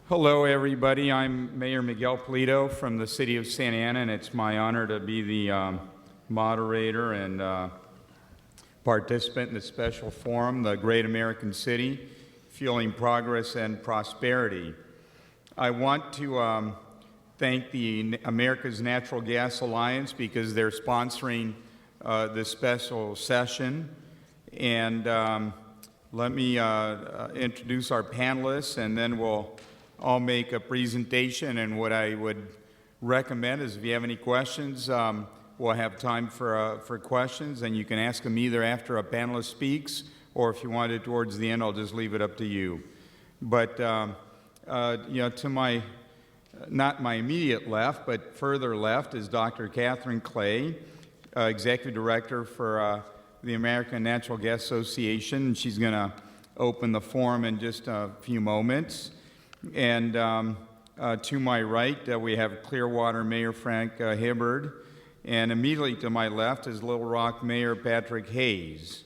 Hello, everybody. I'm Mayor Miguel Polito from the city of Santa Ana, and it's my honor to be the moderator and participant in the special forum, The Great American City, Fueling Progress and Prosperity. I want to thank the America's Natural Gas Alliance because they're sponsoring this special session. And let me introduce our panelists, and then I'll make a presentation, and what I would recommend is if you have any questions, we'll have time for questions, and you can ask them either after a panelist speaks, or if you want it towards the end, I'll just leave it up to you. But, to my, not my immediate left, but further left is Dr. Catherine Clay, Executive Director for the American Natural Gas Association, and she's going to open the forum in just a few moments. And to my right, we have Clearwater Mayor Frank Hibbard, and immediately to my left is Little Rock Mayor Patrick Hayes.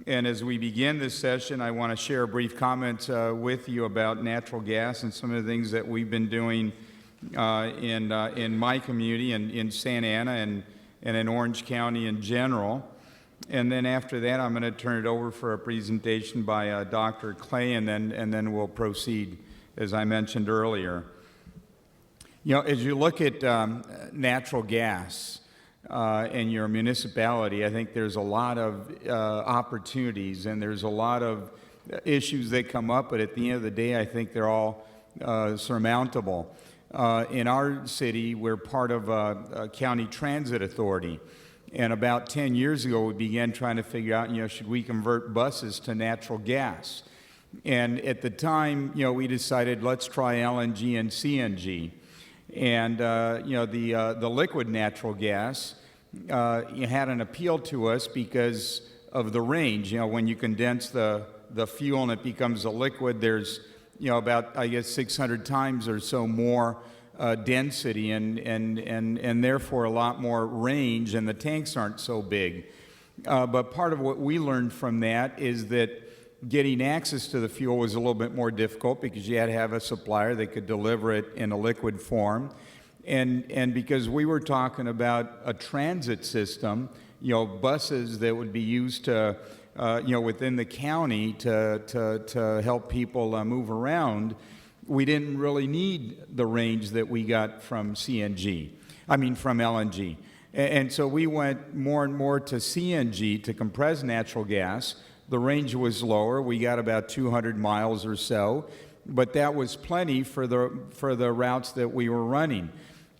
And as we begin this session, I want to share brief comments with you about natural gas and some of the things that we've been doing in my community and in Santa Ana and in Orange County in general. And then after that, I'm going to turn it over for a presentation by Dr. Clay, and then we'll proceed, as I mentioned earlier. You know, as you look at natural gas in your municipality, I think there's a lot of opportunities and there's a lot of issues that come up, but at the end of the day, I think they're all surmountable. In our city, we're part of a county transit authority. And about 10 years ago, we began trying to figure out, should we convert buses to natural gas? And at the time, we decided let's try LNG and CNG. And, the liquid natural gas had an appeal to us because of the range. When you condense the fuel and it becomes a liquid, there's, about, 600 times or so more density and therefore a lot more range, and the tanks aren't so big. But part of what we learned from that is that getting access to the fuel was a little bit more difficult because you had to have a supplier that could deliver it in a liquid form. And because we were talking about a transit system, buses that would be used to, within the county to help people move around, we didn't really need the range that we got from from LNG. And so we went more and more to CNG, to compressed natural gas. The range was lower. We got about 200 miles or so, but that was plenty for the routes that we were running.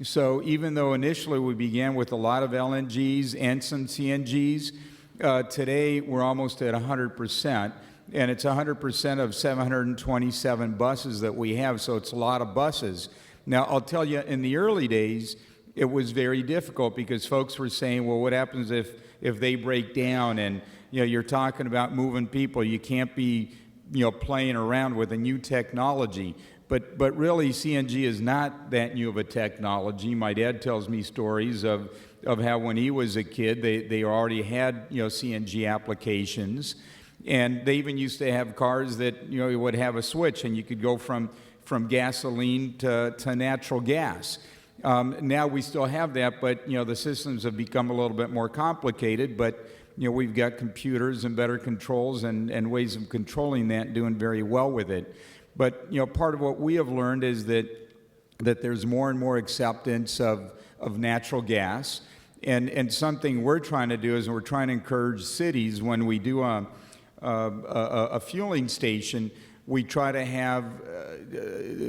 So even though initially we began with a lot of LNGs and some CNGs, today we're almost at 100%, and it's 100% of 727 buses that we have, so it's a lot of buses. Now, I'll tell you, in the early days, it was very difficult because folks were saying, well, what happens if they break down? And you're talking about moving people. You can't be, playing around with a new technology. But really, CNG is not that new of a technology. My dad tells me stories of how when he was a kid, they already had, CNG applications. And they even used to have cars that, would have a switch, and you could go from gasoline to natural gas. Now we still have that, but, the systems have become a little bit more complicated, but we've got computers and better controls and ways of controlling that and doing very well with it. But, part of what we have learned is that there's more and more acceptance of natural gas. And something we're trying to do is we're trying to encourage cities when we do a fueling station, we try to have,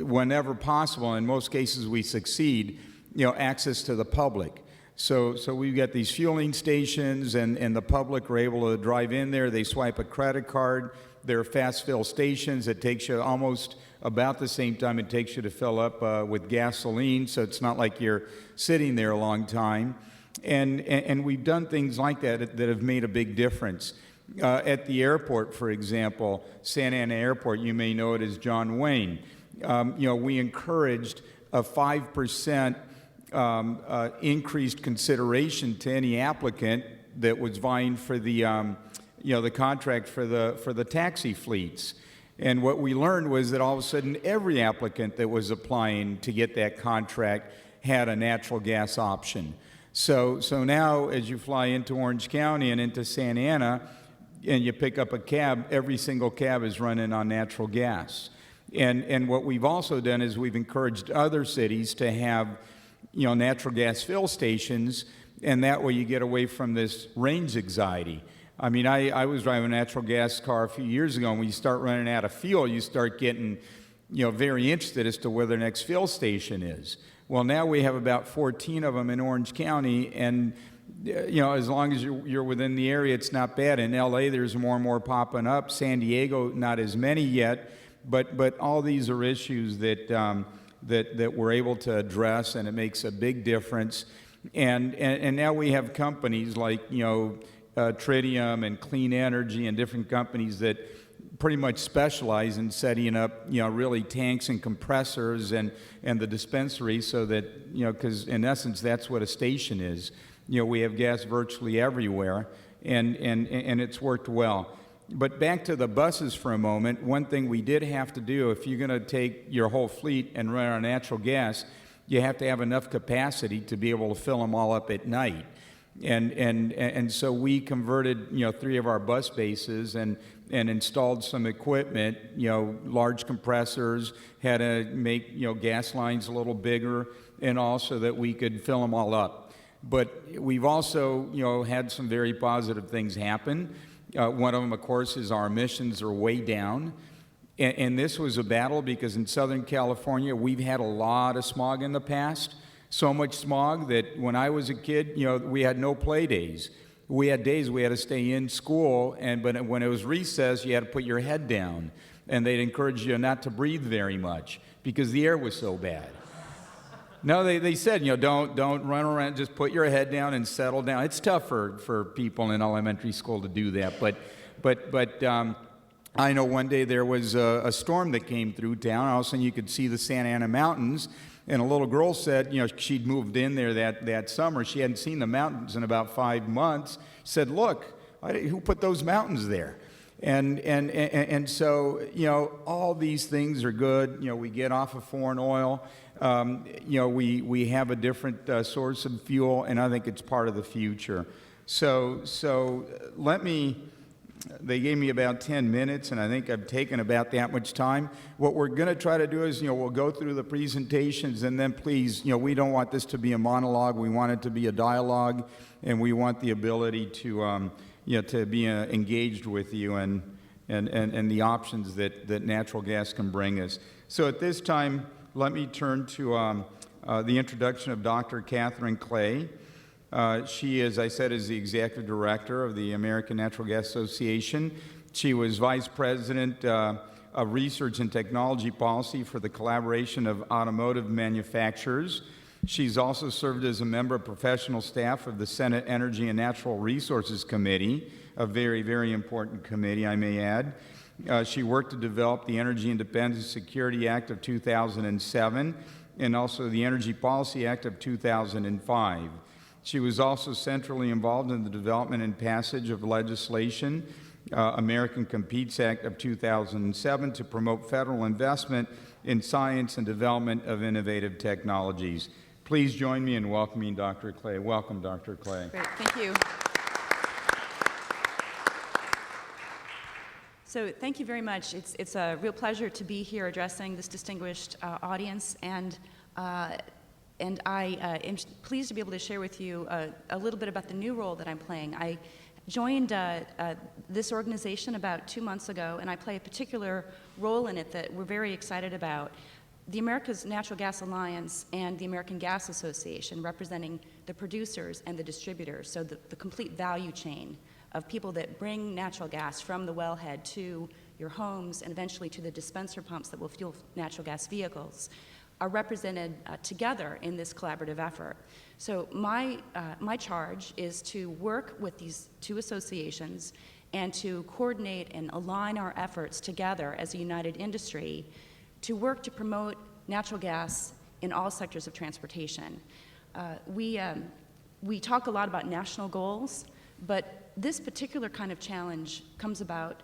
whenever possible, in most cases we succeed, access to the public. So we've got these fueling stations, and the public are able to drive in there. They swipe a credit card. There are fast fill stations. It takes you almost about the same time it takes you to fill up with gasoline, so it's not like you're sitting there a long time. And we've done things like that have made a big difference. At the airport, for example, Santa Ana Airport, you may know it as John Wayne. We encouraged a 5% increased consideration to any applicant that was vying for the contract for the taxi fleets. And what we learned was that all of a sudden every applicant that was applying to get that contract had a natural gas option. So now as you fly into Orange County and into Santa Ana and you pick up a cab, every single cab is running on natural gas. And what we've also done is we've encouraged other cities to have, natural gas fill stations, and that way you get away from this range anxiety. I mean, I was driving a natural gas car a few years ago, and when you start running out of fuel, you start getting, very interested as to where the next fuel station is. Well, now we have about 14 of them in Orange County, and as long as you're within the area, it's not bad. In LA, there's more and more popping up. San Diego, not as many yet, but all these are issues that that we're able to address, and it makes a big difference. And now we have companies like Tritium and Clean Energy and different companies that pretty much specialize in setting up really tanks and compressors and the dispensary, so that because in essence that's what a station is. We have gas virtually everywhere, and it's worked well. But back to the buses for a moment, one thing we did have to do, if you're going to take your whole fleet and run on natural gas, you have to have enough capacity to be able to fill them all up at night. And so we converted 3 of our bus bases and installed some equipment, large compressors, had to make gas lines a little bigger, and also that we could fill them all up. But we've also had some very positive things happen. One of them, of course, is our emissions are way down. And this was a battle because in Southern California, we've had a lot of smog in the past. So much smog that when I was a kid, we had no play days. We had days we had to stay in school, but when it was recess, you had to put your head down. And they'd encourage you not to breathe very much because the air was so bad. No, they said, don't run around, just put your head down and settle down. It's tough for people in elementary school to do that, but I know one day there was a storm that came through town. All of a sudden you could see the Santa Ana mountains, and a little girl said, she'd moved in there that summer. She hadn't seen the mountains in about 5 months. She said, look, who put those mountains there? And so, all these things are good. We get off of foreign oil. We have a different source of fuel, and I think it's part of the future. So they gave me about 10 minutes, and I think I've taken about that much time. What we're going to try to do is, we'll go through the presentations, and then please, we don't want this to be a monologue. We want it to be a dialogue, and we want the ability to be engaged with you and the options that natural gas can bring us. So at this time, let me turn to the introduction of Dr. Catherine Clay. She, as I said, is the Executive Director of the American Natural Gas Association. She was Vice President of Research and Technology Policy for the Collaboration of Automotive Manufacturers. She's also served as a member of professional staff of the Senate Energy and Natural Resources Committee, a very, very important committee, I may add. She worked to develop the Energy Independence Security Act of 2007 and also the Energy Policy Act of 2005. She was also centrally involved in the development and passage of legislation, American Competes Act of 2007, to promote federal investment in science and development of innovative technologies. Please join me in welcoming Dr. Clay. Welcome, Dr. Clay. Great, thank you. So thank you very much. It's a real pleasure to be here addressing this distinguished audience, and I am pleased to be able to share with you a little bit about the new role that I'm playing. I joined this organization about 2 months ago, and I play a particular role in it that we're very excited about. The America's Natural Gas Alliance and the American Gas Association, representing the producers and the distributors, so the complete value chain of people that bring natural gas from the wellhead to your homes and eventually to the dispenser pumps that will fuel natural gas vehicles, are represented together in this collaborative effort. So my charge is to work with these 2 associations and to coordinate and align our efforts together as a united industry to work to promote natural gas in all sectors of transportation. We talk a lot about national goals, but this particular kind of challenge comes about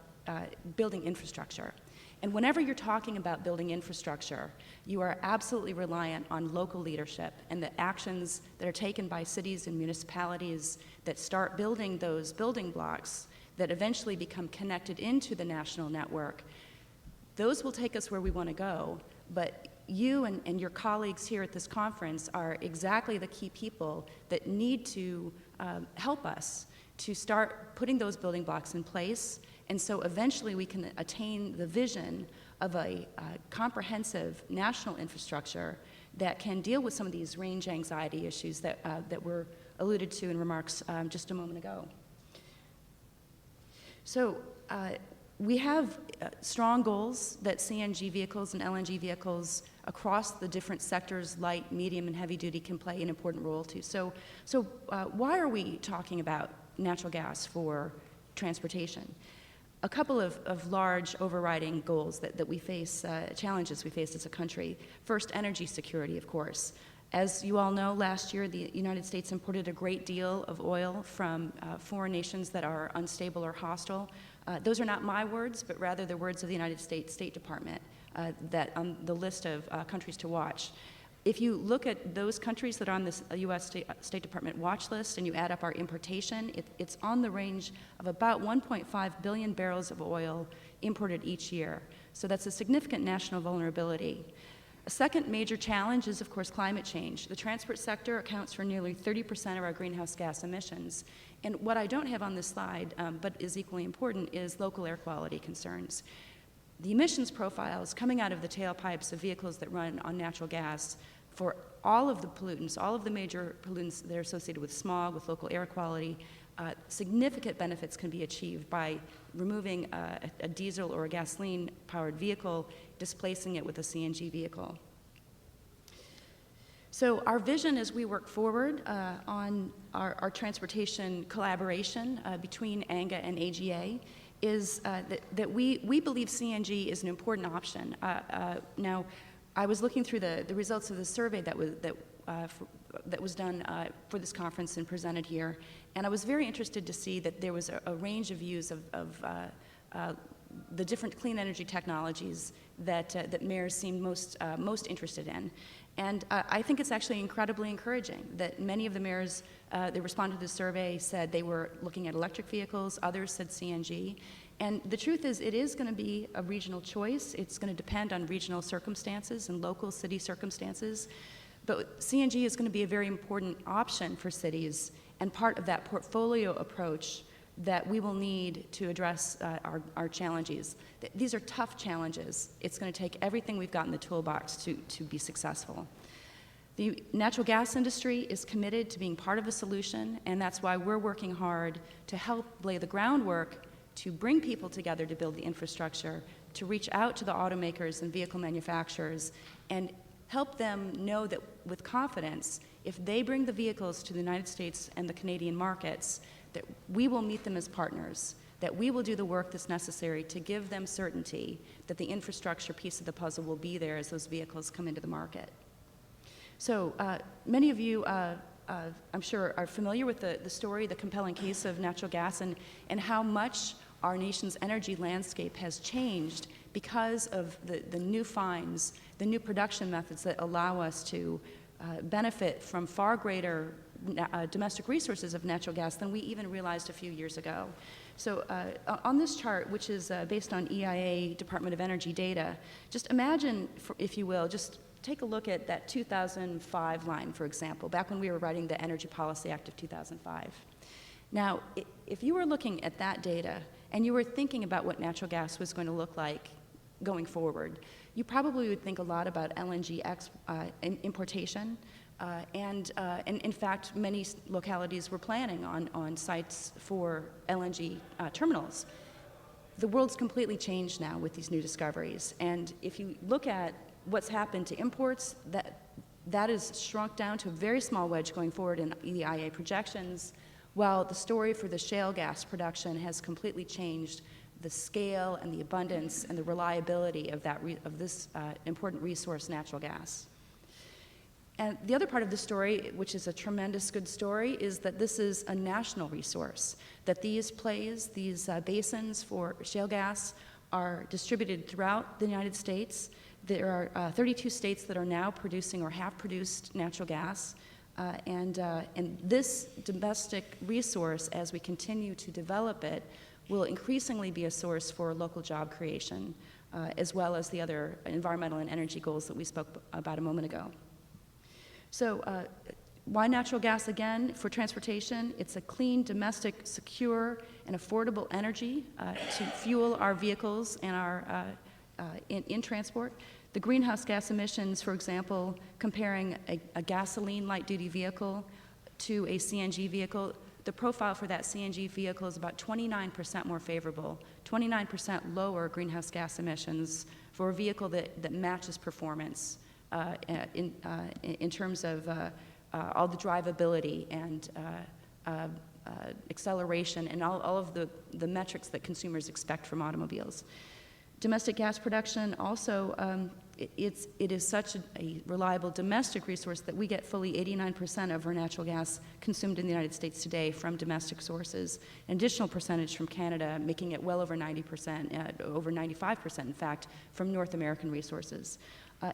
building infrastructure. And whenever you're talking about building infrastructure, you are absolutely reliant on local leadership and the actions that are taken by cities and municipalities that start building those building blocks that eventually become connected into the national network. Those will take us where we want to go, but you and your colleagues here at this conference are exactly the key people that need to help us to start putting those building blocks in place, and so eventually we can attain the vision of a comprehensive national infrastructure that can deal with some of these range anxiety issues that were alluded to in remarks just a moment ago. So we have strong goals that CNG vehicles and LNG vehicles across the different sectors, light, medium, and heavy duty, can play an important role to. So why are we talking about natural gas for transportation? A couple of large overriding goals that we face, challenges we face as a country. First, energy security, of course. As you all know, last year the United States imported a great deal of oil from foreign nations that are unstable or hostile. Those are not my words, but rather the words of the United States State Department that on the list of countries to watch. If you look at those countries that are on this U.S. State Department watch list and you add up our importation, it's on the range of about 1.5 billion barrels of oil imported each year. So that's a significant national vulnerability. A second major challenge is, of course, climate change. The transport sector accounts for nearly 30% of our greenhouse gas emissions. And what I don't have on this slide, but is equally important, is local air quality concerns. The emissions profiles coming out of the tailpipes of vehicles that run on natural gas for all of the pollutants, all of the major pollutants that are associated with smog, with local air quality, significant benefits can be achieved by removing a diesel or a gasoline-powered vehicle, displacing it with a CNG vehicle. So our vision as we work forward on our transportation collaboration between ANGA and AGA is that we believe CNG is an important option. Now, I was looking through the results of the survey that was done for this conference and presented here, and I was very interested to see that there was a range of views of the different clean energy technologies that mayors seem most interested in. And I think it's actually incredibly encouraging that many of the mayors that responded to the survey said they were looking at electric vehicles, others said CNG. And the truth is, it is going to be a regional choice. It's going to depend on regional circumstances and local city circumstances. But CNG is going to be a very important option for cities and part of that portfolio approach that we will need to address our challenges. These are tough challenges. It's going to take everything we've got in the toolbox to be successful. The natural gas industry is committed to being part of a solution, and that's why we're working hard to help lay the groundwork to bring people together to build the infrastructure, to reach out to the automakers and vehicle manufacturers, and help them know that with confidence, if they bring the vehicles to the United States and the Canadian markets, that we will meet them as partners, that we will do the work that's necessary to give them certainty that the infrastructure piece of the puzzle will be there as those vehicles come into the market. So many of you, I'm sure, are familiar with the story, the compelling case of natural gas, and how much our nation's energy landscape has changed because of the new finds, the new production methods that allow us to benefit from far greater domestic resources of natural gas than we even realized a few years ago. So on this chart, which is based on EIA Department of Energy data, just imagine, if you will, just take a look at that 2005 line, for example, back when we were writing the Energy Policy Act of 2005. Now, if you were looking at that data and you were thinking about what natural gas was going to look like going forward, you probably would think a lot about LNG importation, and in fact, many localities were planning on sites for LNG terminals. The world's completely changed now with these new discoveries, and if you look at what's happened to imports, that is shrunk down to a very small wedge going forward in EIA projections, while the story for the shale gas production has completely changed the scale and the abundance and the reliability of this important resource, natural gas. And the other part of the story, which is a tremendous good story, is that this is a national resource, that these plays, these basins for shale gas are distributed throughout the United States. There are 32 states that are now producing or have produced natural gas. And this domestic resource, as we continue to develop it, will increasingly be a source for local job creation, as well as the other environmental and energy goals that we spoke about a moment ago. So why natural gas again for transportation? It's a clean, domestic, secure, and affordable energy to fuel our vehicles and our in transport. The greenhouse gas emissions, for example, comparing a gasoline light-duty vehicle to a CNG vehicle, the profile for that CNG vehicle is about 29% more favorable, 29% lower greenhouse gas emissions for a vehicle that matches performance in terms of all the drivability and acceleration and all of the metrics that consumers expect from automobiles. Domestic gas production also, it is such a reliable domestic resource that we get fully 89% of our natural gas consumed in the United States today from domestic sources, an additional percentage from Canada, making it well over 90%, over 95% in fact, from North American resources.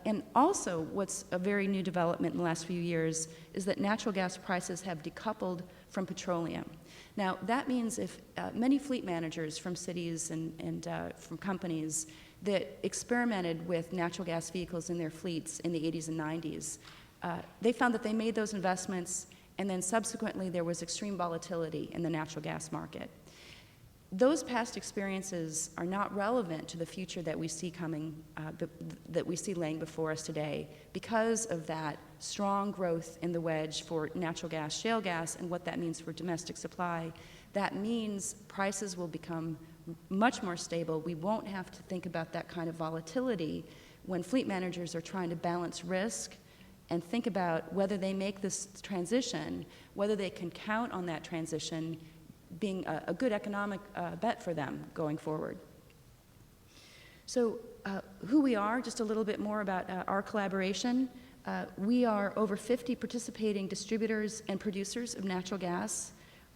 And also, what's a very new development in the last few years is that natural gas prices have decoupled from petroleum. Now, that means if many fleet managers from cities and from companies that experimented with natural gas vehicles in their fleets in the 80s and 90s, they found that they made those investments, and then subsequently there was extreme volatility in the natural gas market. Those past experiences are not relevant to the future that we see coming, that we see laying before us today, because of that strong growth in the wedge for natural gas, shale gas, and what that means for domestic supply. That means prices will become much more stable. We won't have to think about that kind of volatility when fleet managers are trying to balance risk and think about whether they make this transition, whether they can count on that transition being a good economic bet for them going forward. So who we are, just a little bit more about our collaboration. We are over 50 participating distributors and producers of natural gas,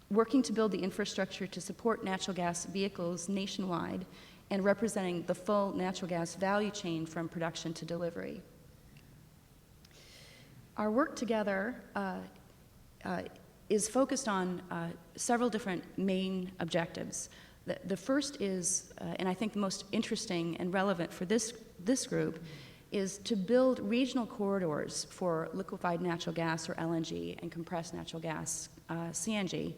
working to build the infrastructure to support natural gas vehicles nationwide and representing the full natural gas value chain from production to delivery. Our work together is focused on several different main objectives. The first is, and I think the most interesting and relevant for this group, is to build regional corridors for liquefied natural gas, or LNG, and compressed natural gas, CNG,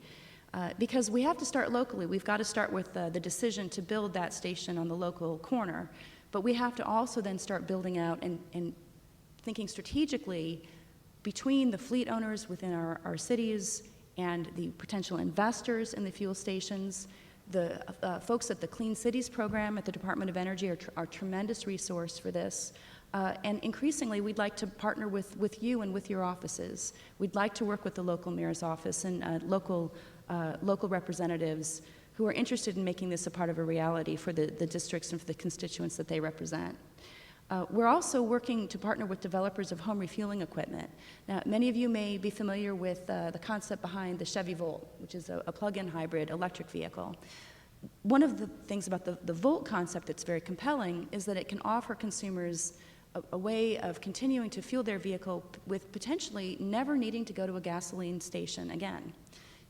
because we have to start locally. We've got to start with the decision to build that station on the local corner, but we have to also then start building out and thinking strategically between the fleet owners within our cities and the potential investors in the fuel stations. The folks at the Clean Cities program at the Department of Energy are a tremendous resource for this. And increasingly, we'd like to partner with you and with your offices. We'd like to work with the local mayor's office and local representatives who are interested in making this a part of a reality for the districts and for the constituents that they represent. We're also working to partner with developers of home refueling equipment. Now, many of you may be familiar with the concept behind the Chevy Volt, which is a plug-in hybrid electric vehicle. One of the things about the Volt concept that's very compelling is that it can offer consumers a way of continuing to fuel their vehicle with potentially never needing to go to a gasoline station again.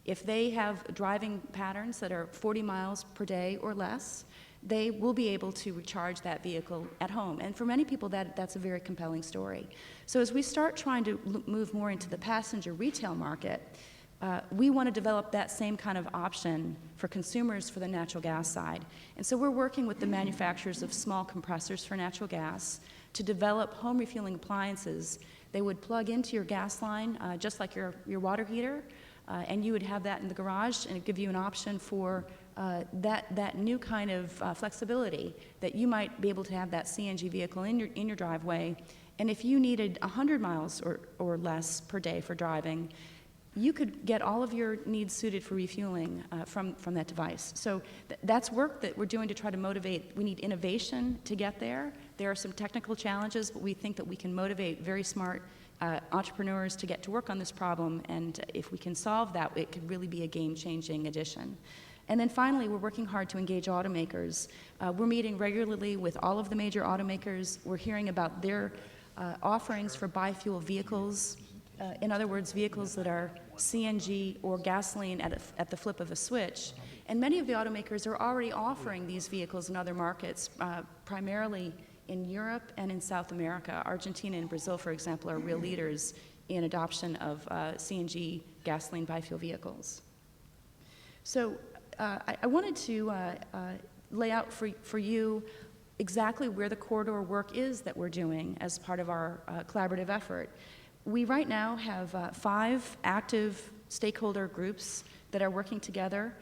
If they have driving patterns that are 40 miles per day or less, they will be able to recharge that vehicle at home. And for many people, that's a very compelling story. So as we start trying to move more into the passenger retail market, we want to develop that same kind of option for consumers for the natural gas side. And so we're working with the manufacturers of small compressors for natural gas to develop home refueling appliances. They would plug into your gas line, just like your water heater, and you would have that in the garage, and it'd give you an option for that new kind of flexibility, that you might be able to have that CNG vehicle in your driveway, and if you needed 100 miles or less per day for driving, you could get all of your needs suited for refueling from that device. So that's work that we're doing to try to motivate. We need innovation to get there. There are some technical challenges, but we think that we can motivate very smart entrepreneurs to get to work on this problem, and if we can solve that, it could really be a game-changing addition. And then finally, we're working hard to engage automakers. We're meeting regularly with all of the major automakers. We're hearing about their offerings for biofuel vehicles. In other words, vehicles that are CNG or gasoline at the flip of a switch. And many of the automakers are already offering these vehicles in other markets, primarily in Europe and in South America. Argentina and Brazil, for example, are real leaders in adoption of CNG gasoline biofuel vehicles. So I wanted to lay out for you exactly where the corridor work is that we're doing as part of our collaborative effort. We right now have 5 active stakeholder groups that are working together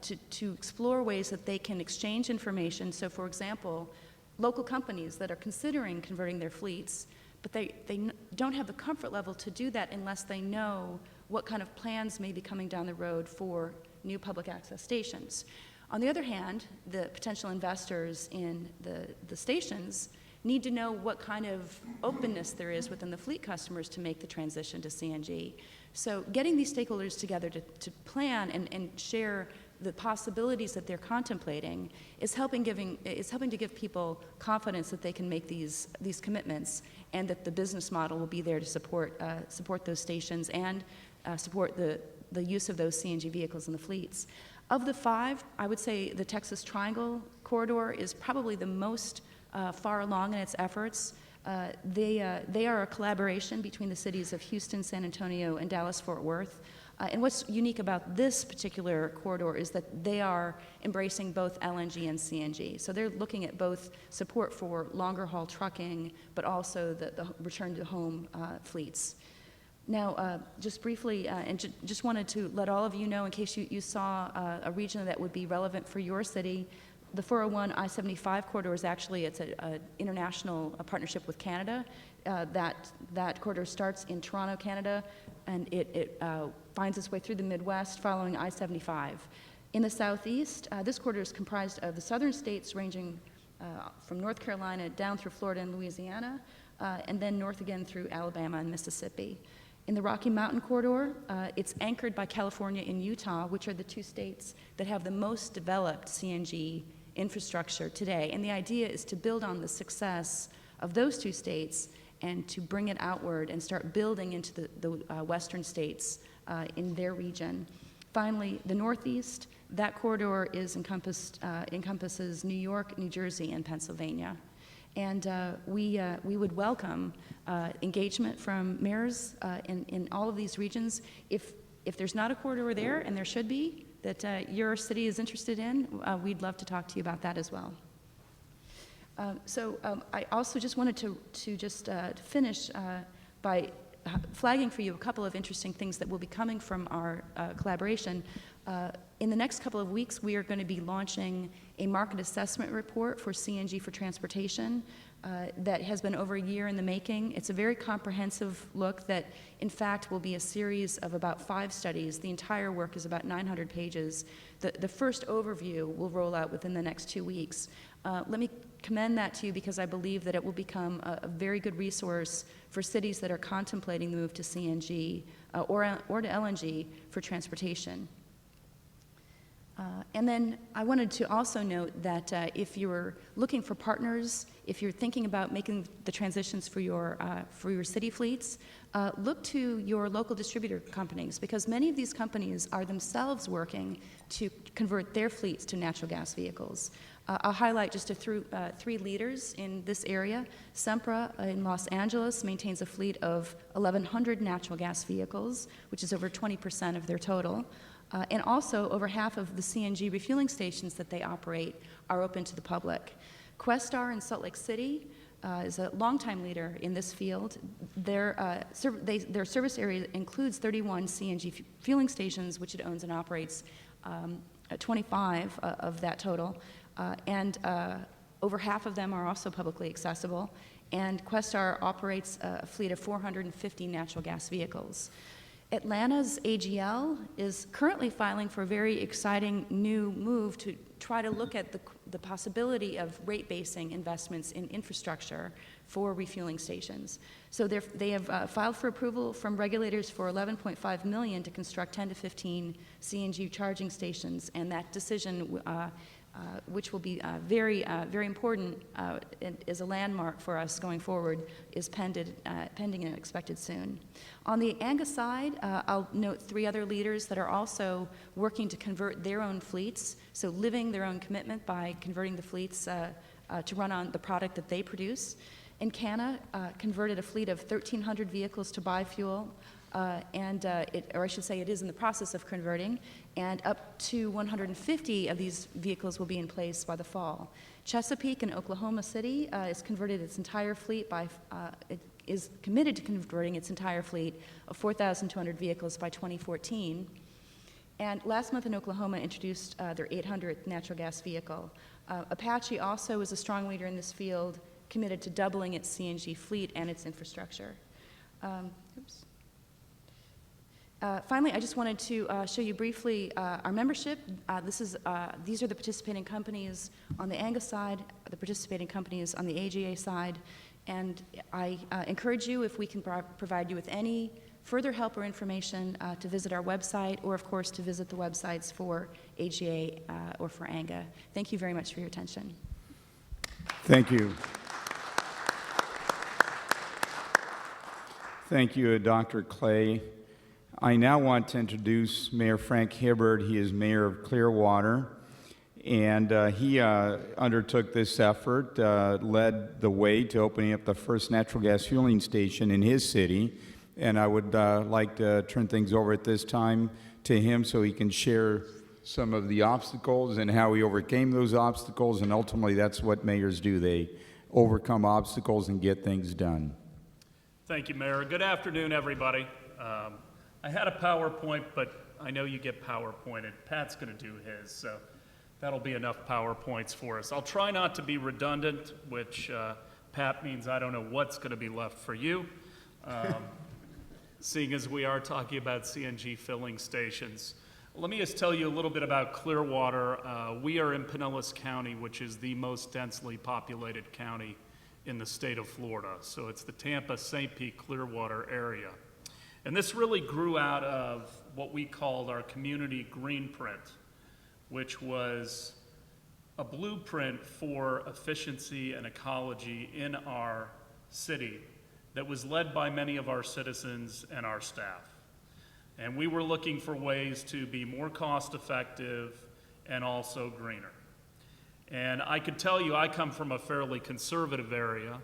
to explore ways that they can exchange information. So for example, local companies that are considering converting their fleets, but they don't have the comfort level to do that unless they know what kind of plans may be coming down the road for new public access stations. On the other hand, the potential investors in the stations need to know what kind of openness there is within the fleet customers to make the transition to CNG. So getting these stakeholders together to plan and share the possibilities that they're contemplating is helping to give people confidence that they can make these commitments, and that the business model will be there to support those stations and support the use of those CNG vehicles in the fleets. Of the 5, I would say the Texas Triangle corridor is probably the most far along in its efforts. They are a collaboration between the cities of Houston, San Antonio, and Dallas-Fort Worth. And what's unique about this particular corridor is that they are embracing both LNG and CNG. So they're looking at both support for longer haul trucking, but also the return to home fleets. Now, just briefly, and just wanted to let all of you know, in case you saw a region that would be relevant for your city, the 401 I-75 corridor is actually, it's an international partnership with Canada. That corridor starts in Toronto, Canada, and it finds its way through the Midwest following I-75. In the Southeast, this corridor is comprised of the southern states ranging from North Carolina down through Florida and Louisiana, and then north again through Alabama and Mississippi. In the Rocky Mountain Corridor, it's anchored by California and Utah, which are the 2 states that have the most developed CNG infrastructure today. And the idea is to build on the success of those 2 states and to bring it outward and start building into the western states in their region. Finally, the Northeast, that corridor encompasses New York, New Jersey, and Pennsylvania. And we would welcome engagement from mayors in all of these regions. If there's not a corridor there, and there should be, that your city is interested in, we'd love to talk to you about that as well. I also just wanted to just finish by flagging for you a couple of interesting things that will be coming from our collaboration. In the next couple of weeks, we are going to be launching a market assessment report for CNG for transportation that has been over a year in the making. It's a very comprehensive look that, in fact, will be a series of about 5 studies. The entire work is about 900 pages. The first overview will roll out within the next 2 weeks. Let me commend that to you because I believe that it will become a very good resource for cities that are contemplating the move to CNG or to LNG for transportation. And then I wanted to also note that if you're looking for partners, if you're thinking about making the transitions for your city fleets, look to your local distributor companies, because many of these companies are themselves working to convert their fleets to natural gas vehicles. I'll highlight just 3 leaders in this area. Sempra in Los Angeles maintains a fleet of 1,100 natural gas vehicles, which is over 20% of their total. And also, over half of the CNG refueling stations that they operate are open to the public. Questar in Salt Lake City is a longtime leader in this field. Their service area includes 31 CNG fueling stations, which it owns and operates 25 of that total. And over half of them are also publicly accessible. And Questar operates a fleet of 450 natural gas vehicles. Atlanta's AGL is currently filing for a very exciting new move to try to look at the possibility of rate-basing investments in infrastructure for refueling stations. So they have filed for approval from regulators for $11.5 million to construct 10 to 15 CNG charging stations, and that decision, which will be very important as a landmark for us going forward, is pending and expected soon. On the ANGA side, I'll note 3 other leaders that are also working to convert their own fleets, so living their own commitment by converting the fleets to run on the product that they produce. ANGA converted a fleet of 1,300 vehicles to biofuel, or I should say it is in the process of converting, and up to 150 of these vehicles will be in place by the fall. Chesapeake and Oklahoma City is converted its entire fleet it is committed to converting its entire fleet of 4,200 vehicles by 2014. And last month in Oklahoma introduced their 800th natural gas vehicle. Apache also is a strong leader in this field, committed to doubling its CNG fleet and its infrastructure. Finally, I just wanted to show you briefly our membership. These are the participating companies on the ANGA side, the participating companies on the AGA side, and I encourage you, if we can provide you with any further help or information, to visit our website, or of course to visit the websites for AGA or for ANGA. Thank you very much for your attention. Thank you. Thank you, Dr. Clay. I now want to introduce Mayor Frank Hibbard. He is mayor of Clearwater, and he undertook this effort, led the way to opening up the first natural gas fueling station in his city, and I would like to turn things over at this time to him so he can share some of the obstacles and how he overcame those obstacles, and ultimately that's what mayors do. They overcome obstacles and get things done. Thank you, Mayor. Good afternoon, everybody. I had a PowerPoint, but I know you get PowerPointed. Pat's going to do his, so that'll be enough PowerPoints for us. I'll try not to be redundant, which Pat means I don't know what's going to be left for you, seeing as we are talking about CNG filling stations. Let me just tell you a little bit about Clearwater. We are in Pinellas County, which is the most densely populated county in the state of Florida. So it's the Tampa, St. Pete, Clearwater area. And this really grew out of what we called our community greenprint, which was a blueprint for efficiency and ecology in our city that was led by many of our citizens and our staff. And we were looking for ways to be more cost effective and also greener. And I could tell you I come from a fairly conservative area,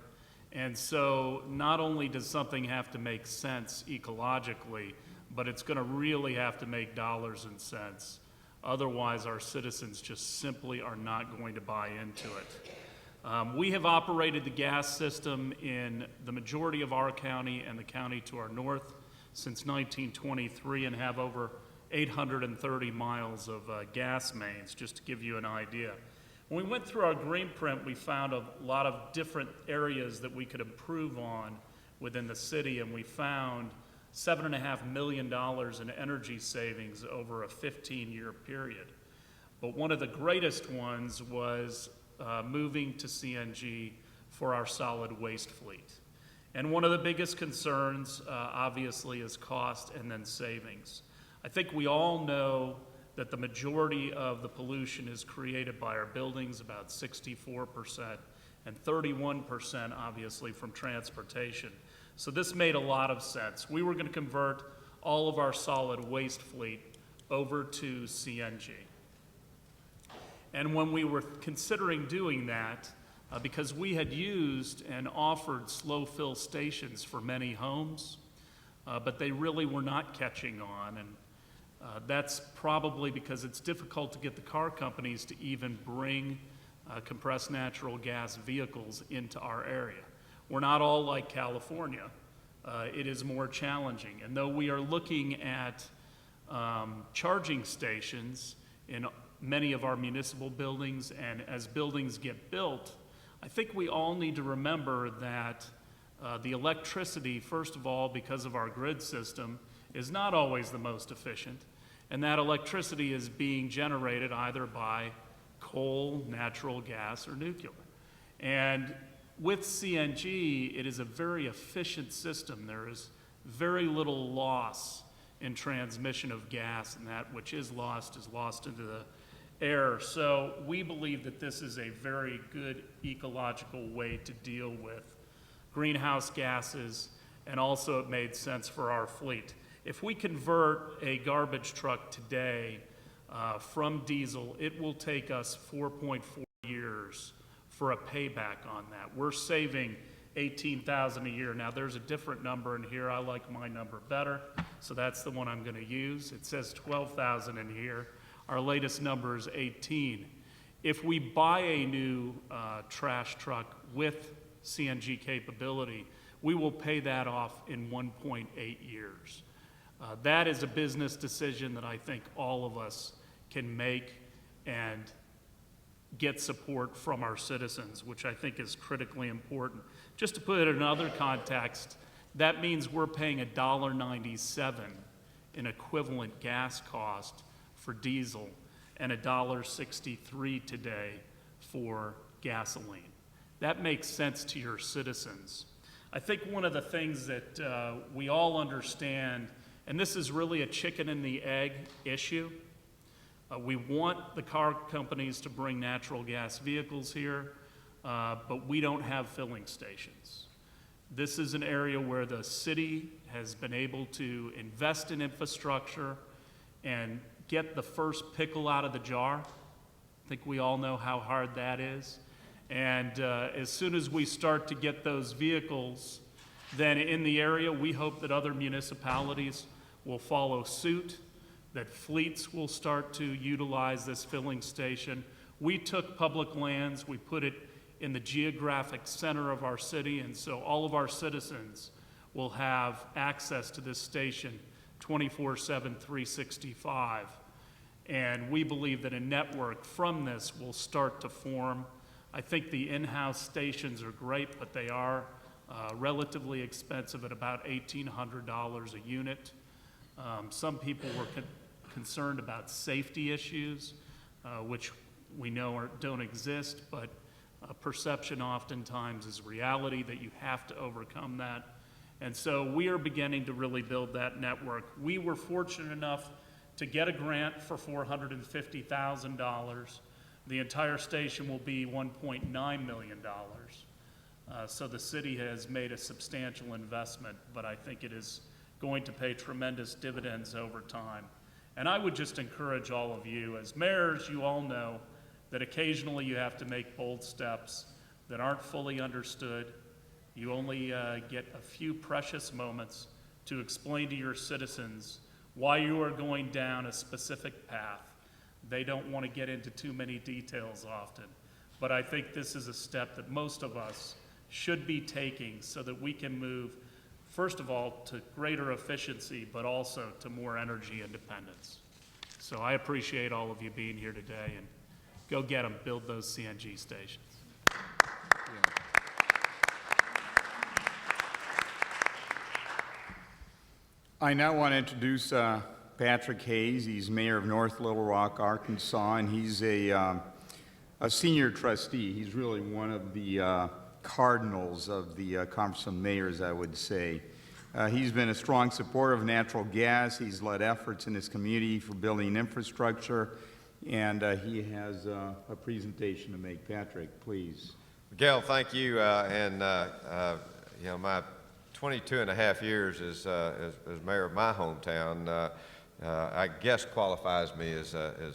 and so not only does something have to make sense ecologically, but it's going to really have to make dollars and cents. Otherwise, our citizens just simply are not going to buy into it. We have operated the gas system in the majority of our county and the county to our north since 1923 and have over 830 miles of gas mains, just to give you an idea. When we went through our greenprint, we found a lot of different areas that we could improve on within the city, and we found $7.5 million in energy savings over a 15-year period. But one of the greatest ones was moving to CNG for our solid waste fleet. And one of the biggest concerns, obviously, is cost and then savings. I think we all know that the majority of the pollution is created by our buildings, about 64%, and 31% obviously from transportation. So this made a lot of sense. We were going to convert all of our solid waste fleet over to CNG. And when we were considering doing that, because we had used and offered slow fill stations for many homes, but they really were not catching on, and that's probably because it's difficult to get the car companies to even bring compressed natural gas vehicles into our area. We're not all like California. It is more challenging. And though we are looking at charging stations in many of our municipal buildings, and as buildings get built, I think we all need to remember that the electricity, first of all, because of our grid system, is not always the most efficient, and that electricity is being generated either by coal, natural gas, or nuclear. And with CNG, it is a very efficient system. There is very little loss in transmission of gas, and that which is lost into the air. So we believe that this is a very good ecological way to deal with greenhouse gases, and also it made sense for our fleet. If we convert a garbage truck today from diesel, it will take us 4.4 years for a payback on that. We're saving $18,000 a year. Now there's a different number in here. I like my number better, so that's the one I'm going to use. It says $12,000 in here. Our latest number is 18. If we buy a new trash truck with CNG capability, we will pay that off in 1.8 years. That is a business decision that I think all of us can make and get support from our citizens, which I think is critically important. Just to put it in another context, that means we're paying $1.97 in equivalent gas cost for diesel and $1.63 today for gasoline. That makes sense to your citizens. I think one of the things that we all understand, and this is really a chicken and the egg issue, we want the car companies to bring natural gas vehicles here, but we don't have filling stations. This is an area where the city has been able to invest in infrastructure and get the first pickle out of the jar. I think we all know how hard that is. And as soon as we start to get those vehicles, then in the area, we hope that other municipalities will follow suit, that fleets will start to utilize this filling station. We took public lands, we put it in the geographic center of our city, and so all of our citizens will have access to this station 24/7, 365. And we believe that a network from this will start to form. I think the in-house stations are great, but they are relatively expensive at about $1,800 a unit. Some people were concerned about safety issues, which we know don't exist, but perception oftentimes is reality, that you have to overcome that. And so we are beginning to really build that network. We were fortunate enough to get a grant for $450,000. The entire station will be $1.9 million. So the city has made a substantial investment, but I think it is going to pay tremendous dividends over time. And I would just encourage all of you, as mayors, you all know that occasionally you have to make bold steps that aren't fully understood. You only get a few precious moments to explain to your citizens why you are going down a specific path. They don't want to get into too many details often, but I think this is a step that most of us should be taking so that we can move, first of all, to greater efficiency, but also to more energy independence. So I appreciate all of you being here today, and go get them, build those CNG stations. I now want to introduce Patrick Hayes. He's mayor of North Little Rock, Arkansas, and he's a senior trustee. He's really one of the cardinals of the Conference of Mayors, I would say. He's been a strong supporter of natural gas. He's led efforts in his community for building infrastructure, and he has a presentation to make. Patrick, please. Miguel, thank you. You know, my 22 and a half years as mayor of my hometown, I guess qualifies me as a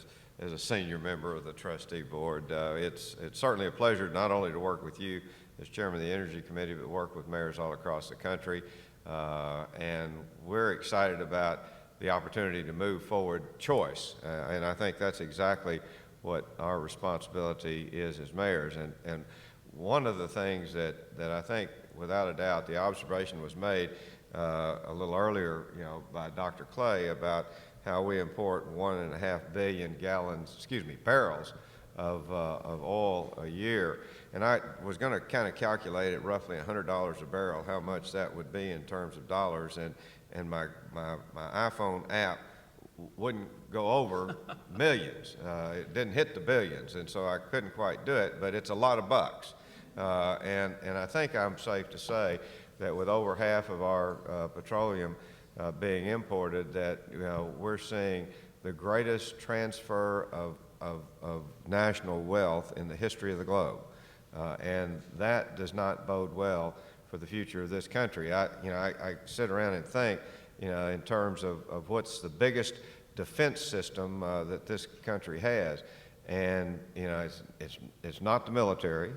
senior member of the trustee board. It's certainly a pleasure not only to work with you as chairman of the Energy Committee, but work with mayors all across the country. And we're excited about the opportunity to move forward choice. And I think that's exactly what our responsibility is as mayors. And one of the things that I think, without a doubt, the observation was made a little earlier, you know, by Dr. Clay about how we import 1.5 billion barrels of oil a year. And I was going to kind of calculate at roughly $100 a barrel how much that would be in terms of dollars. And my iPhone app wouldn't go over millions. It didn't hit the billions, and so I couldn't quite do it, but it's a lot of bucks. And I think I'm safe to say that with over half of our petroleum being imported, that we're seeing the greatest transfer of national wealth in the history of the globe. And that does not bode well for the future of this country. I sit around and think, in terms of what's the biggest defense system that this country has. And, it's not the military.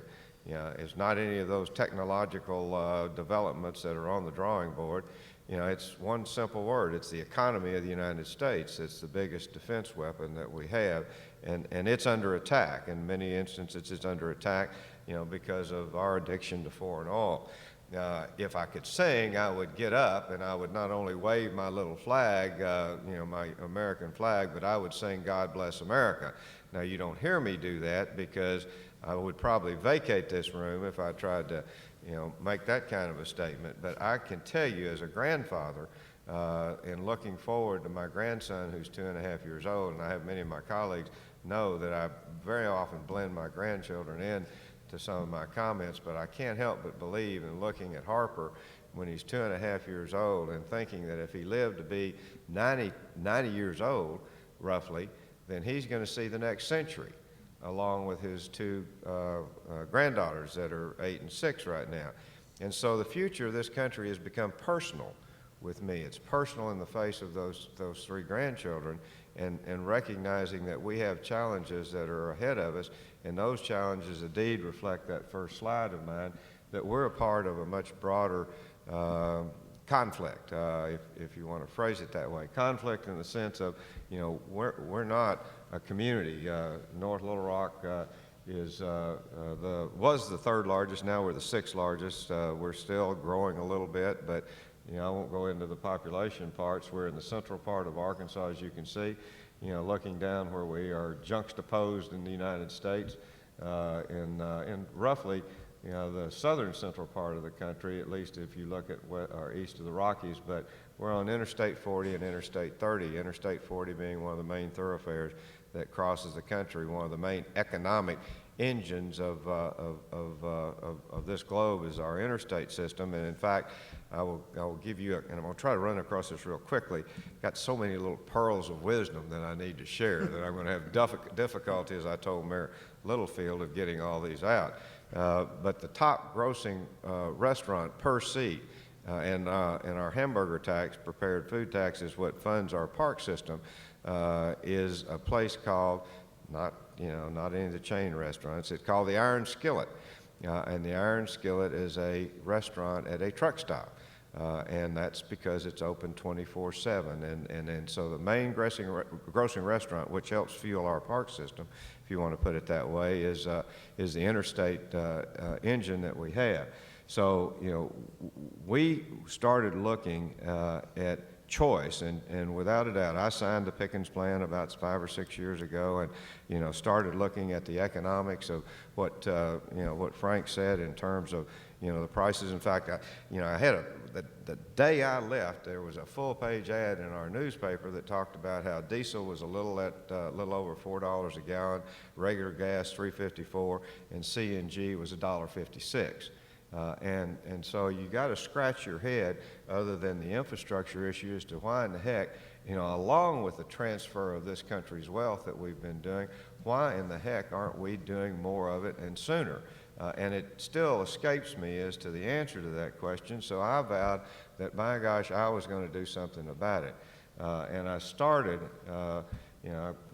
It's not any of those technological developments that are on the drawing board. It's one simple word. It's the economy of the United States. It's the biggest defense weapon that we have, and it's under attack. In many instances, it's under attack, because of our addiction to foreign oil. If I could sing, I would get up and I would not only wave my little flag, my American flag, but I would sing "God Bless America." Now, you don't hear me do that because I would probably vacate this room if I tried to, make that kind of a statement. But I can tell you as a grandfather, in looking forward to my grandson who's 2.5 years old, and I have many of my colleagues know that I very often blend my grandchildren in to some of my comments, but I can't help but believe in looking at Harper when he's 2.5 years old and thinking that if he lived to be 90 years old, roughly, then he's going to see the next century, along with his two granddaughters that are 8 and 6 right now. And so the future of this country has become personal with me. It's personal in the face of those three grandchildren, and recognizing that we have challenges that are ahead of us, and those challenges indeed reflect that first slide of mine, that we're a part of a much broader conflict, if you want to phrase it that way. Conflict in the sense of, we're not a community. North Little Rock was the third largest. Now we're the sixth largest. We're still growing a little bit, but I won't go into the population parts. We're in the central part of Arkansas, as you can see, looking down where we are juxtaposed in the United States, in roughly the southern central part of the country, at least if you look at east of the Rockies, but we're on Interstate 40 and Interstate 30, Interstate 40 being one of the main thoroughfares that crosses the country, one of the main economic engines of this globe is our interstate system. And in fact, I will give you, and I'm going to try to run across this real quickly. Got so many little pearls of wisdom that I need to share that I'm going to have difficulty, as I told Mayor Littlefield, of getting all these out. But the top grossing restaurant per seat, and our hamburger tax, prepared food tax, is what funds our park system, is a place called, not any of the chain restaurants, it's called the Iron Skillet. And the Iron Skillet is a restaurant at a truck stop. And that's because it's open 24/7. And so the main grossing restaurant, which helps fuel our park system, if you want to put it that way, is the interstate engine that we have. So, we started looking at choice, and without a doubt, I signed the Pickens Plan about 5 or 6 years ago, and started looking at the economics of what Frank said in terms of the prices. In fact, I had the day I left, there was a full-page ad in our newspaper that talked about how diesel was a little over $4 a gallon, regular gas $3.54, and CNG was $1.56. And so you got to scratch your head, other than the infrastructure issue, as to why in the heck, along with the transfer of this country's wealth that we've been doing, why in the heck aren't we doing more of it and sooner? And it still escapes me as to the answer to that question, so I vowed that, by gosh, I was going to do something about it. And I started, I'll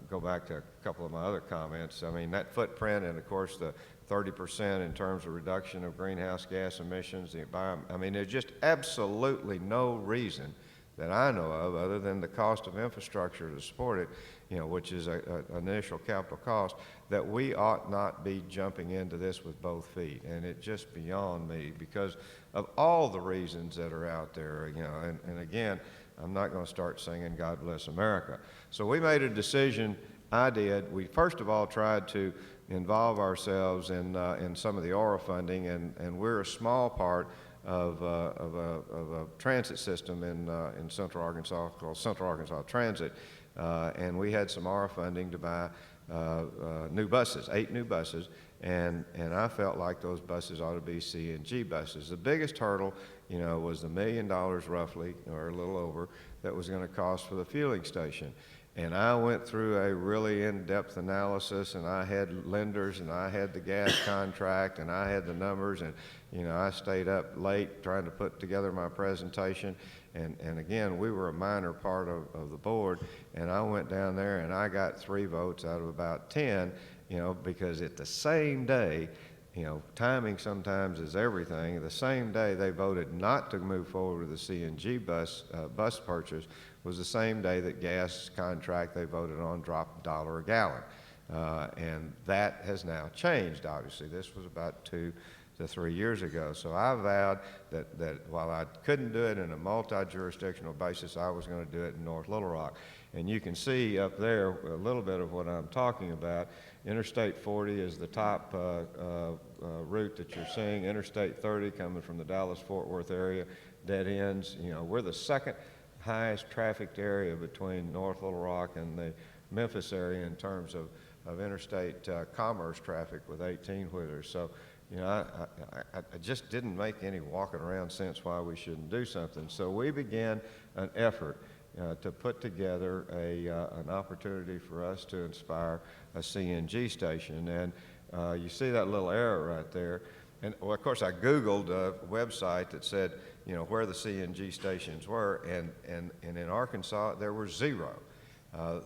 go back to a couple of my other comments. I mean, that footprint, and of course the 30% in terms of reduction of greenhouse gas emissions, the environment. I mean, there's just absolutely no reason that I know of, other than the cost of infrastructure to support it, which is an initial capital cost, that we ought not be jumping into this with both feet. And it's just beyond me because of all the reasons that are out there, and again, I'm not going to start singing "God Bless America." So we made a decision. I did. We first of all tried to involve ourselves in some of the ORA funding, and we're a small part of a transit system in Central Arkansas called Central Arkansas Transit, and we had some ARA funding to buy new buses, 8 new buses, and I felt like those buses ought to be CNG buses. The biggest hurdle, you know, was the $1 million roughly, or a little over, that was going to cost for the fueling station. And I went through a really in-depth analysis, and I had lenders, and I had the gas contract, and I had the numbers, and, you know, I stayed up late trying to put together my presentation. And again, we were a minor part of the board, and I went down there and I got 3 votes out of about 10, you know, because at the same day, you know, timing sometimes is everything. The same day they voted not to move forward with the CNG bus purchase was the same day that gas contract they voted on dropped $1 a gallon. And that has now changed, obviously. This was about 2 to 3 years ago. So I vowed that while I couldn't do it in a multi-jurisdictional basis, I was going to do it in North Little Rock. And you can see up there a little bit of what I'm talking about. Interstate 40 is the top route that you're seeing. Interstate 30 coming from the Dallas-Fort Worth area, dead ends. You know, we're the second highest trafficked area between North Little Rock and the Memphis area in terms of interstate commerce traffic with 18-wheelers. So, you know, I just didn't make any walking around sense why we shouldn't do something. So we began an effort to put together an opportunity for us to inspire a CNG station. And you see that little arrow right there. And well, of course, I Googled a website that said, you know, where the CNG stations were, and in Arkansas, there were 0.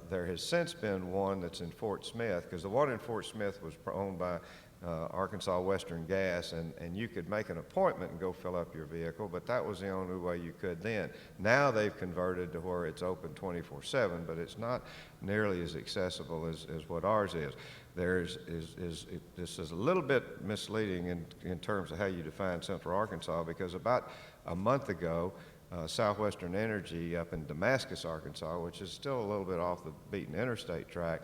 There has since been one that's in Fort Smith, because the one in Fort Smith was owned by Arkansas Western Gas, and you could make an appointment and go fill up your vehicle, but that was the only way you could then. Now they've converted to where it's open 24/7, but it's not nearly as accessible as what ours is. This is a little bit misleading in terms of how you define Central Arkansas, because about a month ago, Southwestern Energy up in Damascus, Arkansas, which is still a little bit off the beaten interstate track,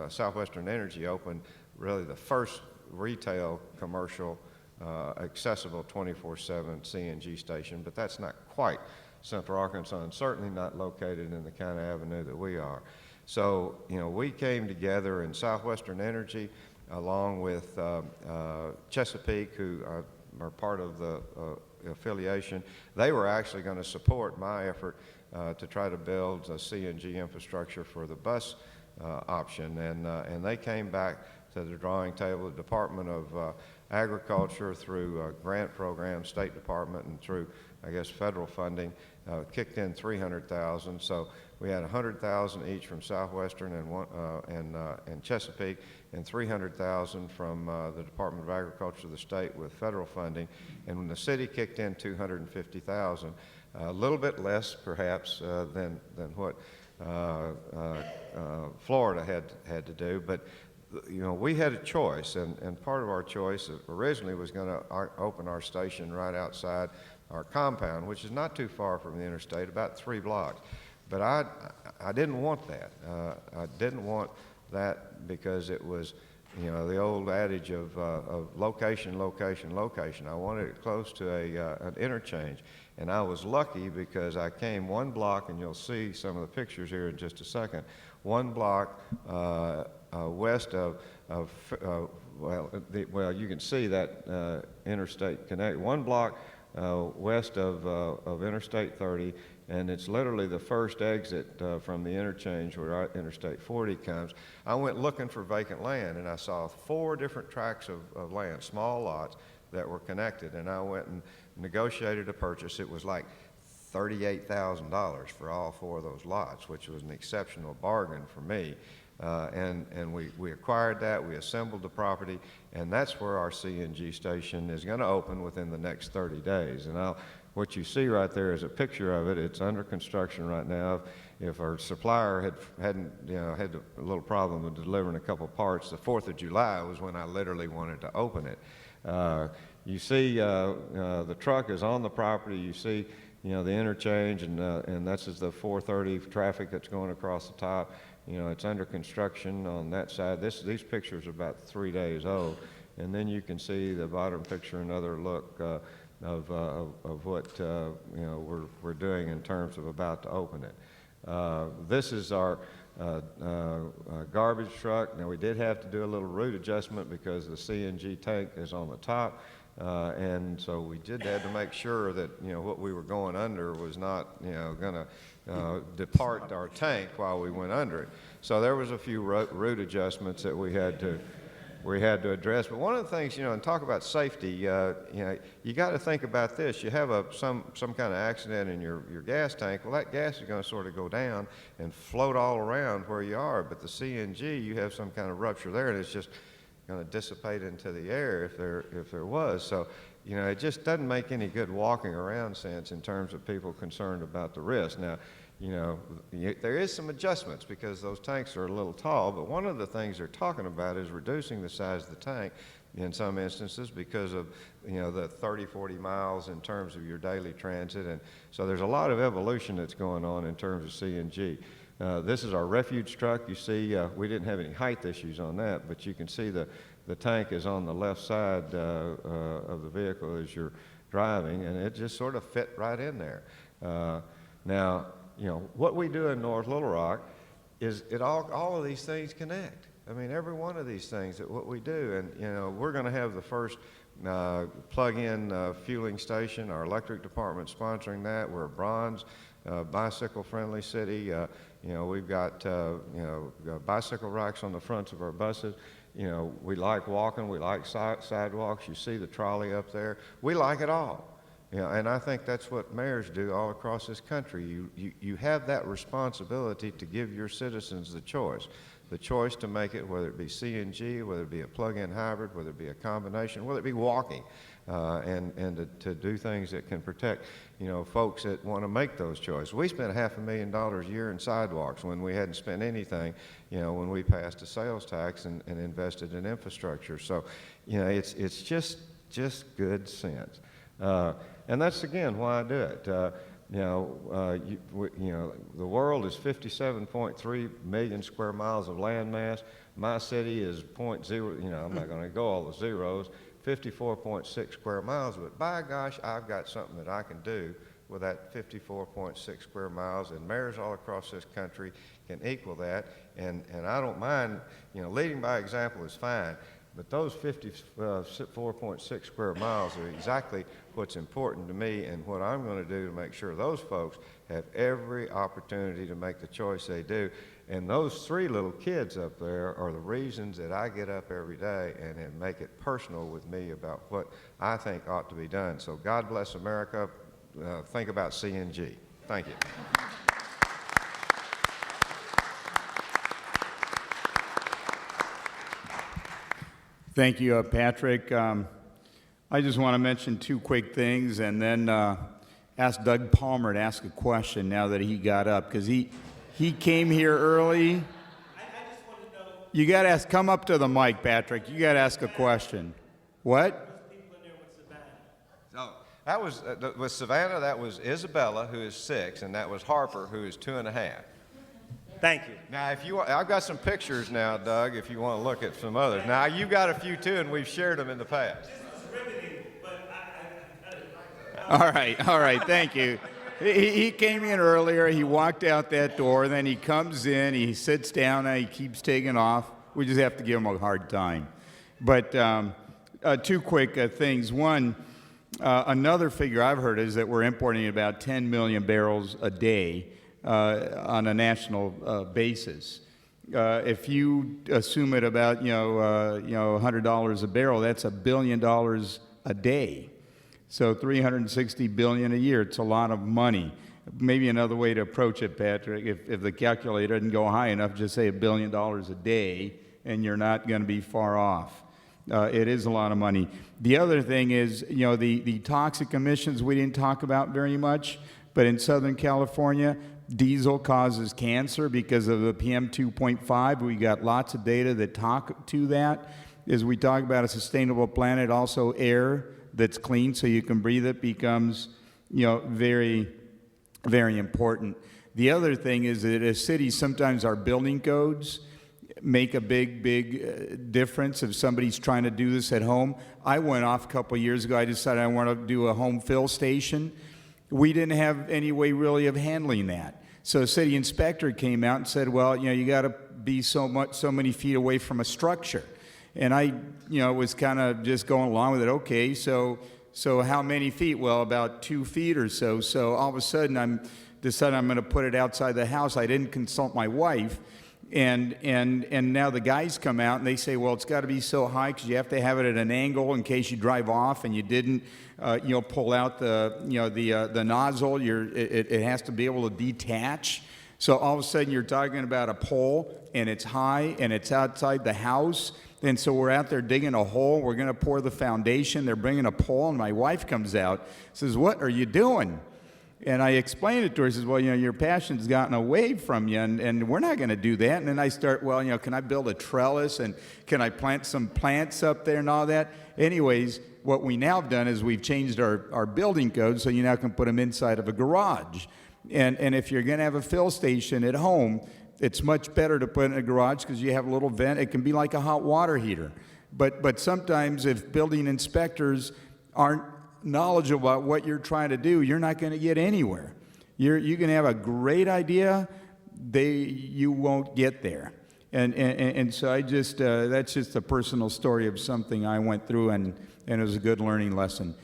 Southwestern Energy opened really the first retail commercial accessible 24/7 CNG station, but that's not quite Central Arkansas, and certainly not located in the kind of avenue that we are. So, you know, we came together in Southwestern Energy along with Chesapeake, who are part of the affiliation. They were actually going to support my effort to try to build a CNG infrastructure for the bus option, and they came back to the drawing table. The Department of Agriculture, through grant programs, State Department, and through, I guess, federal funding, kicked in $300,000. So we had $100,000 each from Southwestern and Chesapeake, and $300,000 from the Department of Agriculture of the state with federal funding. And when the city kicked in $250,000, a little bit less perhaps than what Florida had to do, but you know, we had a choice, and part of our choice originally was going to open our station right outside our compound, which is not too far from the interstate, about 3 blocks. But I didn't want that. I didn't want that because it was, you know, the old adage of location, location, location. I wanted it close to an interchange. And I was lucky because I came 1 block, and you'll see some of the pictures here in just a second, 1 block west of well, you can see that interstate connect. 1 block west of Interstate 30, and it's literally the first exit from the interchange where Interstate 40 comes. I went looking for vacant land, and I saw 4 different tracts of land, small lots, that were connected, and I went and negotiated a purchase. It was like $38,000 for all 4 of those lots, which was an exceptional bargain for me. And we acquired that, we assembled the property, and that's where our CNG station is going to open within the next 30 days. And what you see right there is a picture of it. It's under construction right now. If our supplier hadn't had a little problem with delivering a couple parts, the 4th of July was when I literally wanted to open it. You see the truck is on the property. You see, you know, the interchange, and that's the 430 traffic that's going across the top. You know, it's under construction on that side. These pictures are about 3 days old, and then you can see the bottom picture, another look of what you know we're doing in terms of about to open it. This is our garbage truck. Now, we did have to do a little route adjustment because the CNG tank is on the top. And so we did have to make sure that, what we were going under was not, going to depart our tank while we went under it. So there was a few route adjustments that we had to address. But one of the things, and talk about safety, you got to think about this. You have some kind of accident in your gas tank. Well, that gas is going to sort of go down and float all around where you are. But the CNG, you have some kind of rupture there, and it's just going to dissipate into the air if there was. So, it just doesn't make any good walking around sense in terms of people concerned about the risk. Now, there is some adjustments because those tanks are a little tall, but one of the things they're talking about is reducing the size of the tank in some instances because of, the 30, 40 miles in terms of your daily transit. And so there's a lot of evolution that's going on in terms of CNG. This is our refuge truck. You see, we didn't have any height issues on that, but you can see the tank is on the left side of the vehicle as you're driving, and it just sort of fit right in there. Now, what we do in North Little Rock is all of these things connect. I mean, every one of these things that what we do, and we're going to have the first plug-in fueling station. Our electric department sponsoring that. We're a bronze bicycle-friendly city. We've got bicycle racks on the fronts of our buses. We like walking. We like sidewalks. You see the trolley up there. We like it all. And I think that's what mayors do all across this country. You have that responsibility to give your citizens the choice to make it, whether it be CNG, whether it be a plug-in hybrid, whether it be a combination, whether it be walking, and to do things that can protect, folks that want to make those choices. We spent $500,000 a year in sidewalks when we hadn't spent anything, when we passed a sales tax and invested in infrastructure. So, it's just good sense. And that's, again, why I do it. The world is 57.3 million square miles of land mass. My city is 0.0, I'm not going to go all the zeros, 54.6 square miles. But by gosh, I've got something that I can do with that 54.6 square miles, and mayors all across this country can equal that. And I don't mind, leading by example is fine. But those 54.6 square miles are exactly what's important to me and what I'm going to do to make sure those folks have every opportunity to make the choice they do. And those three little kids up there are the reasons that I get up every day and make it personal with me about what I think ought to be done. So God bless America. Think about CNG. Thank you. Thank you, Patrick. I just want to mention two quick things and then ask Doug Palmer to ask a question now that he got up, because he came here early. I just want to know. You got to come up to the mic, Patrick. You got to ask a question. What? People in there with Savannah. So that was with Savannah. That was Isabella, who is 6, and that was Harper, who is 2.5. Thank you. Now, I've got some pictures now, Doug, if you want to look at some others. Now, you've got a few too, and we've shared them in the past. This was riveting, but All right, thank you. He came in earlier, he walked out that door, then he comes in, he sits down, and he keeps taking off. We just have to give him a hard time. But two quick things. One, another figure I've heard is that we're importing about 10 million barrels a day on a national basis. If you assume it about $100 a barrel, that's $1 billion a day. So $360 billion a year. It's a lot of money. Maybe another way to approach it, Patrick, if the calculator doesn't go high enough, just say $1 billion a day, and you're not going to be far off. It is a lot of money. The other thing is, the toxic emissions we didn't talk about very much, but in Southern California, diesel causes cancer because of the PM 2.5. We got lots of data that talk to that. As we talk about a sustainable planet, also air that's clean so you can breathe it becomes, very, very important. The other thing is that as cities, sometimes our building codes make a big difference if somebody's trying to do this at home. I went off a couple years ago. I decided I want to do a home fill station. We didn't have any way really of handling that. So the city inspector came out and said, well, you got to be so many feet away from a structure. And I, was kind of just going along with it. Okay, so how many feet? Well, about 2 feet or so. So all of a sudden, I'm going to put it outside the house. I didn't consult my wife. And now the guys come out and they say, well, it's got to be so high because you have to have it at an angle in case you drive off and you didn't, pull out the nozzle. It has to be able to detach. So all of a sudden you're talking about a pole and it's high and it's outside the house. And so we're out there digging a hole. We're going to pour the foundation. They're bringing a pole and my wife comes out, says, what are you doing? And I explained it to her. She says, well, your passion's gotten away from you, and we're not going to do that. And then I start, well, can I build a trellis, and can I plant some plants up there and all that? Anyways, what we now have done is we've changed our building code, so you now can put them inside of a garage. And if you're going to have a fill station at home, it's much better to put it in a garage because you have a little vent. It can be like a hot water heater. But sometimes if building inspectors aren't knowledgeable about what you're trying to do, you're not going to get anywhere. You can have a great idea, you won't get there. And so that's just a personal story of something I went through, and it was a good learning lesson.